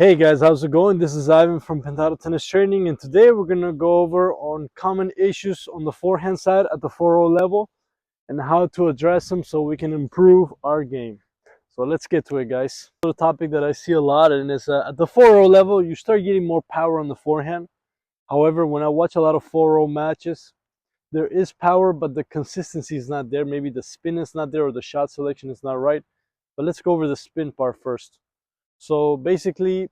Hey guys, how's it going? This is Ivan from PintadoTennisTraining, and today we're going to go over on common issues on the forehand side at the 4-0 level and how to address them so we can improve our game. So let's get to it, guys. The topic that I see a lot and is at the 4-0 level, you start getting more power on the forehand. However, when I watch a lot of 4-0 matches, there is power, but the consistency is not there. Maybe the spin is not there or the shot selection is not right. But let's go over the spin part first. So basically,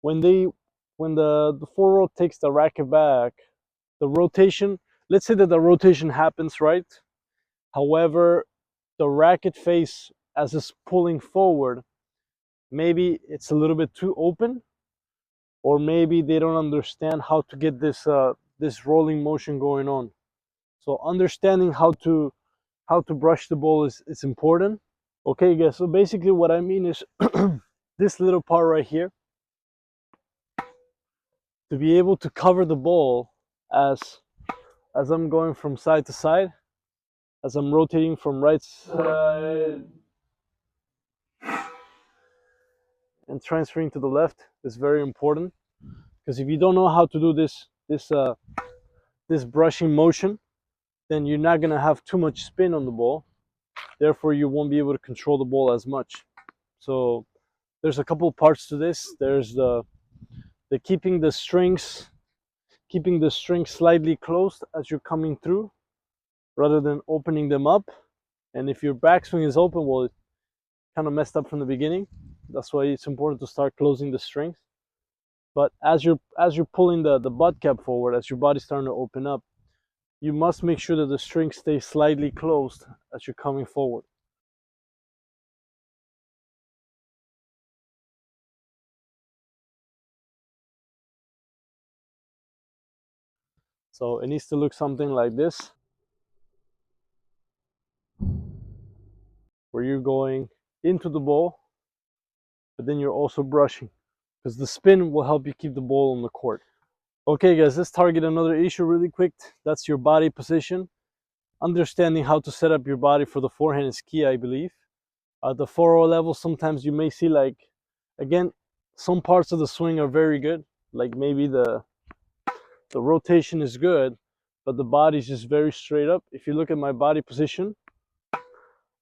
when the 4-0 takes the racket back, the rotation, let's say that the rotation happens right. However, the racket face as it's pulling forward, maybe it's a little bit too open, or maybe they don't understand how to get this rolling motion going on. So understanding how to brush the ball is important. Okay, guys. So basically, what I mean is this little part right here, to be able to cover the ball as I'm going from side to side, as I'm rotating from right side and transferring to the left is very important, because if you don't know how to do this brushing motion, then you're not going to have too much spin on the ball. Therefore, you won't be able to control the ball as much. So there's a couple of parts to this. There's the keeping the strings slightly closed as you're coming through, rather than opening them up. And if your backswing is open, well, it's kind of messed up from the beginning. That's why it's important to start closing the strings. But as you're pulling the butt cap forward, as your body's starting to open up, you must make sure that the strings stay slightly closed as you're coming forward. So it needs to look something like this, where you're going into the ball, but then you're also brushing, because the spin will help you keep the ball on the court. Okay guys, let's target another issue really quick. That's your body position. Understanding how to set up your body for the forehand is key, I believe. At the 4-0 level, sometimes you may see, like, again, some parts of the swing are very good. Like maybe the rotation is good, but the body's just very straight up. If you look at my body position,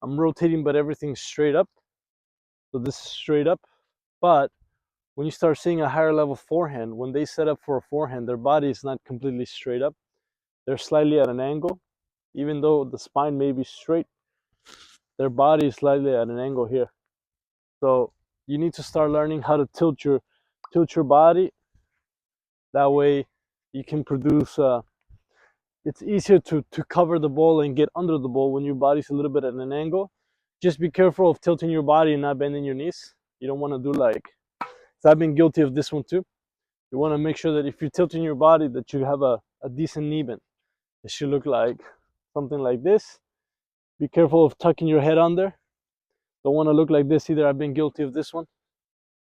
I'm rotating, but everything's straight up. So this is straight up. But when you start seeing a higher level forehand, when they set up for a forehand, their body is not completely straight up. They're slightly at an angle. Even though the spine may be straight, their body is slightly at an angle here. So you need to start learning how to tilt your body. That way you can produce it's easier to cover the ball and get under the ball when your body's a little bit at an angle. Just be careful of tilting your body and not bending your knees. You don't want to do like, so I've been guilty of this one too. You want to make sure that if you're tilting your body, that you have a decent knee bend. It should look like something like this. Be careful of tucking your head under. Don't want to look like this either. I've been guilty of this one.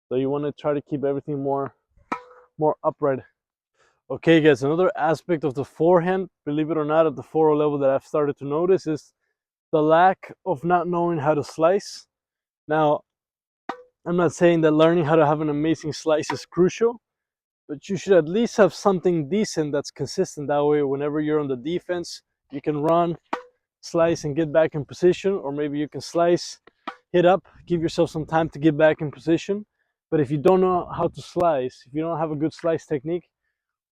So you want to try to keep everything more upright. Okay guys, another aspect of the forehand, believe it or not, at the 4-0 level that I've started to notice is the lack of not knowing how to slice. Now, I'm not saying that learning how to have an amazing slice is crucial, but you should at least have something decent that's consistent. That way, whenever you're on the defense, you can run, slice, and get back in position. Or maybe you can slice, hit up, give yourself some time to get back in position. But if you don't know how to slice, if you don't have a good slice technique,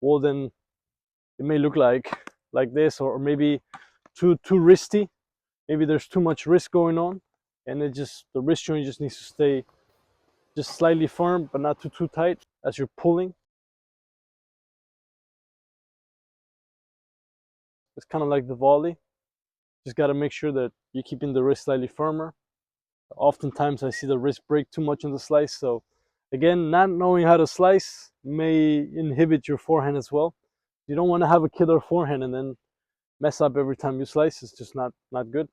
well, then it may look like this, or maybe too wristy. Maybe there's too much wrist going on, and the wrist joint just needs to stay just slightly firm, but not too tight as you're pulling. It's kind of like the volley. Just got to make sure that you're keeping the wrist slightly firmer. Oftentimes I see the wrist break too much in the slice. So again, not knowing how to slice may inhibit your forehand as well. You don't want to have a killer forehand and then mess up every time you slice. It's just not good.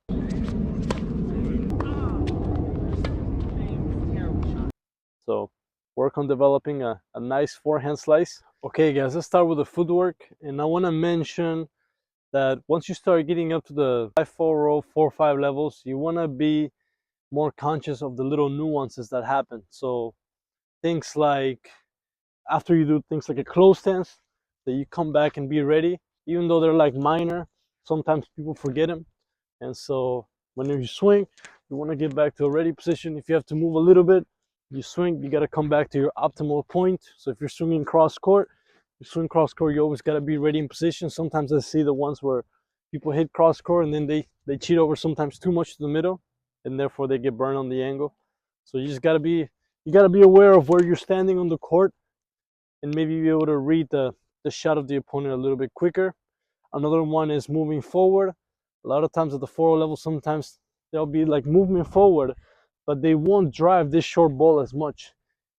So work on developing a nice forehand slice. Okay guys, let's start with the footwork. And I want to mention that once you start getting up to the 5-4-0, 4-5 levels, you want to be more conscious of the little nuances that happen. So things like after you do things like a close stance, that you come back and be ready, even though they're like minor. Sometimes people forget them, and so when you swing, you want to get back to a ready position. If you have to move a little bit, you swing, you got to come back to your optimal point. So if you're swinging cross court, you swing cross court, you always got to be ready in position. Sometimes I see the ones where people hit cross court and then they cheat over sometimes too much to the middle, and therefore they get burned on the angle. So you just got to be, you got to be aware of where you're standing on the court, and maybe be able to read the shot of the opponent a little bit quicker. Another one is moving forward. A lot of times at the 4 level, sometimes there'll be like movement forward, but they won't drive this short ball as much.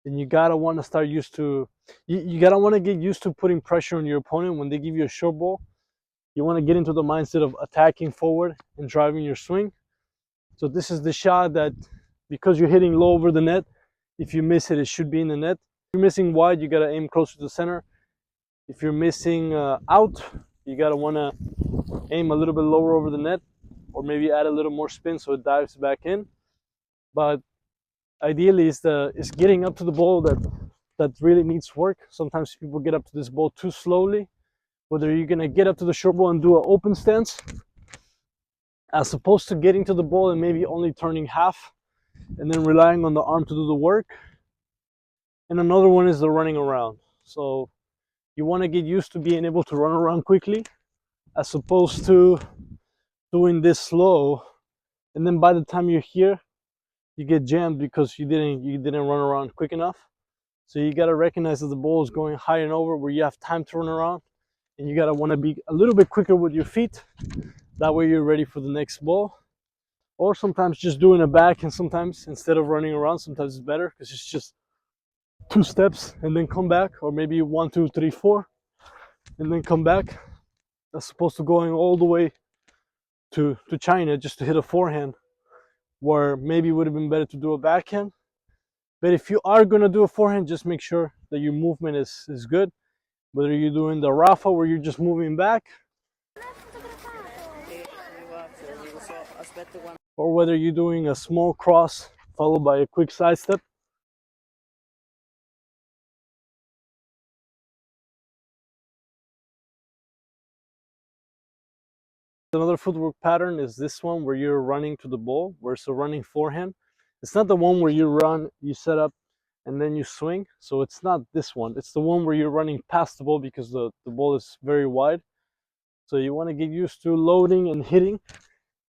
And you gotta want to start used to, you gotta want to get used to putting pressure on your opponent when they give you a short ball. You want to get into the mindset of attacking forward and driving your swing. So this is the shot that, because you're hitting low over the net, if you miss it, it should be in the net. If you're missing wide, you gotta aim closer to the center. If you're missing out, you gotta wanna aim a little bit lower over the net, or maybe add a little more spin so it dives back in. But ideally, it's getting up to the ball that really needs work. Sometimes people get up to this ball too slowly. Whether you're gonna get up to the short ball and do an open stance, as opposed to getting to the ball and maybe only turning half, and then relying on the arm to do the work. And another one is the running around. So you want to get used to being able to run around quickly, as opposed to doing this slow, and then by the time you're here, you get jammed because you didn't run around quick enough. So you got to recognize that the ball is going high and over where you have time to run around, and you got to want to be a little bit quicker with your feet. That way you're ready for the next ball. Or sometimes just doing a back, and sometimes instead of running around, sometimes it's better because it's just 2 steps and then come back, or maybe 1, 2, 3, 4, and then come back, as opposed to going all the way to China just to hit a forehand, where maybe it would have been better to do a backhand. But if you are going to do a forehand, just make sure that your movement is good. Whether you're doing the Rafa where you're just moving back, or whether you're doing a small cross followed by a quick side step. Another footwork pattern is this one where you're running to the ball, where it's a running forehand. It's not the one where you run, you set up, and then you swing. So it's not this one. It's the one where you're running past the ball because the ball is very wide. So you want to get used to loading and hitting,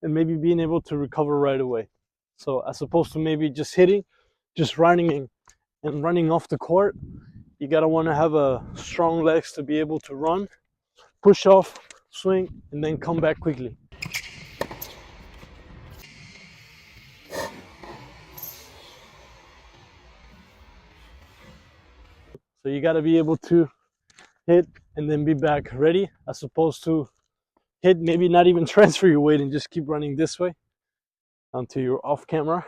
and maybe being able to recover right away. So as opposed to maybe just hitting, just running and running off the court, you gotta want to have a strong legs to be able to run, push off, swing, and then come back quickly. So you gotta be able to hit and then be back ready, as opposed to hit, maybe not even transfer your weight and just keep running this way until you're off camera.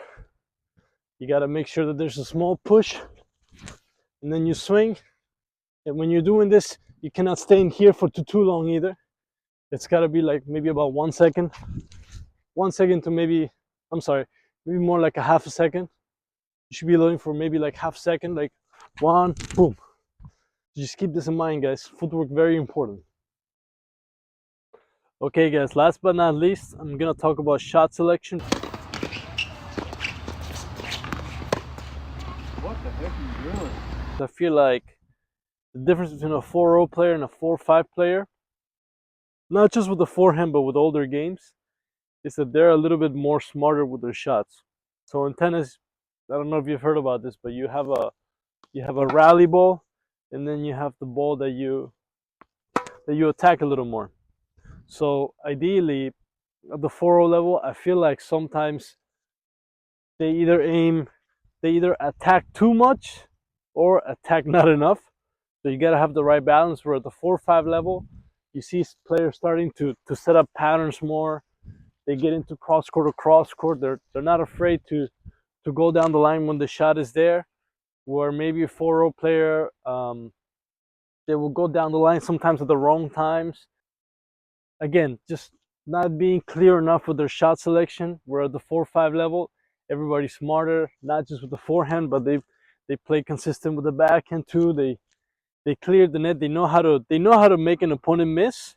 You got to make sure that there's a small push, and then you swing. And when you're doing this, you cannot stay in here for too long either. It's got to be like maybe about 1 second, 1 second to maybe, I'm sorry, maybe more like a half a second. You should be looking for maybe like half second, like 1, boom. Just keep this in mind, guys. Footwork, very important. Okay, guys, last but not least, I'm gonna talk about shot selection. What the heck are you doing? I feel like the difference between a 4-0 player and a 4-5 player, not just with the forehand but with older games, is that they're a little bit more smarter with their shots. So in tennis, I don't know if you've heard about this, but you have a rally ball, and then you have the ball that you attack a little more. So ideally, at the 4-0 level, I feel like sometimes they either attack too much or attack not enough. So you got to have the right balance. Where at the 4-5 level, you see players starting to set up patterns more. They get into cross court or cross court. They're not afraid to go down the line when the shot is there. Where maybe a 4-0 player, they will go down the line sometimes at the wrong times. Again, just not being clear enough with their shot selection. Where at the 4-5 level, everybody's smarter, not just with the forehand, but they They play consistent with the backhand too. They clear the net. They know how to make an opponent miss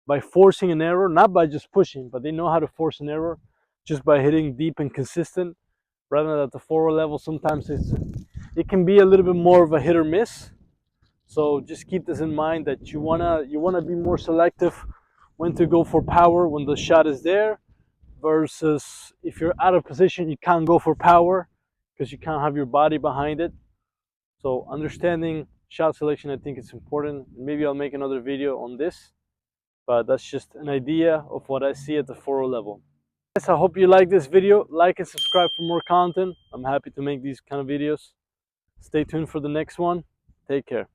by forcing an error, not by just pushing, but they know how to force an error just by hitting deep and consistent. Rather than at the forward level, sometimes it can be a little bit more of a hit or miss. So just keep this in mind that you wanna be more selective when to go for power when the shot is there, versus if you're out of position you can't go for power because you can't have your body behind it. So understanding shot selection, I think it's important. Maybe I'll make another video on this, but that's just an idea of what I see at the 4 level. Yes, I hope you like this video. Like and subscribe for more content. I'm happy to make these kind of videos. Stay tuned for the next one. Take care.